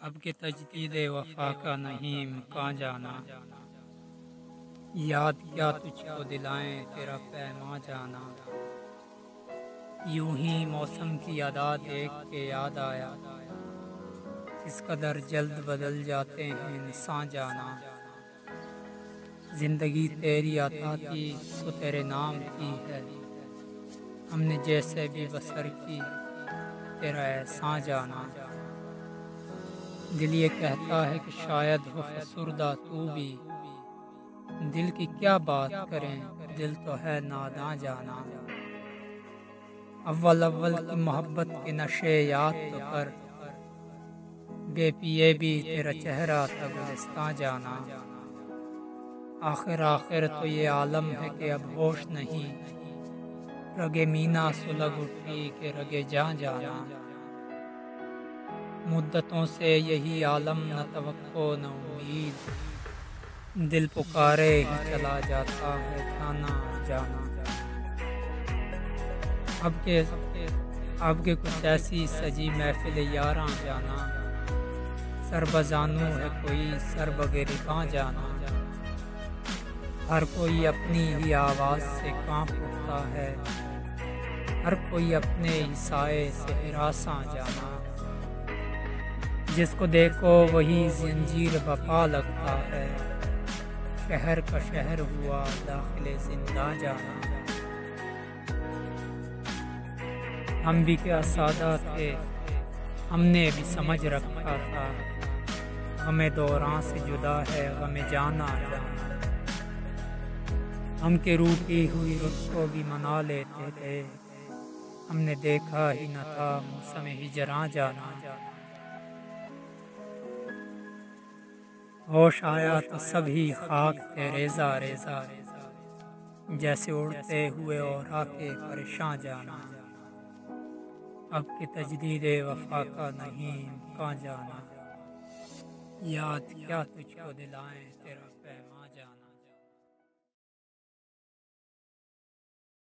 अब के तजदीद वफा का नहीम कहाँ जाना, याद क्या तुझको दिलाएं तेरा पैमा जाना। यूं ही मौसम की अदा देख के याद आया, किस कदर जल्द बदल जाते हैं इंसान जाना। जिंदगी तेरी अता थी सो तेरे नाम की है, हमने जैसे भी बसर की तेरा एहसान जाना। दिल ये कहता है कि शायद हो फसुर्दा तू भी, दिल की क्या बात करें दिल तो है नादां जाना। अव्वल अव्वल की मोहब्बत के नशे याद तो कर, बेपिए भी तेरा चेहरा था गुलिस्तां जाना। आखिर आखिर तो ये आलम है कि अब होश नहीं, रगे मीना सुलग उठी के रगे जां जाना। मुद्दतों से यही आलम न तवक्को न उम्मीद, दिल पुकारे ही चला जाता है जाना जाना। अब के कुछ ऐसी सजी महफिल यारां जाना, सरबजानू है कोई सर बगैरिबां जाना। हर कोई अपनी ही आवाज़ से कांप उठता है, हर कोई अपने ही साए से हिरासां जाना। जिसको देखो वही जंजीर वफा लगता है, शहर का शहर हुआ दाखिले जिंदा जाना। हम भी क्या सादा थे, हमने भी समझ रखा था, हमें दौरान से जुदा है हमें जाना जाना। हम के रूठी हुई रुत को भी मना लेते थे, हमने देखा ही न था मौसम हिजरां जाना। होश आया तो सभी खाक थे रेजा रेजा, जैसे उड़ते हुए और आके परेशान जाना। अब की तजदीद वफा का नहीं कहाँ जाना, याद क्या तुझको दिलाएं तेरा पैमा जाना।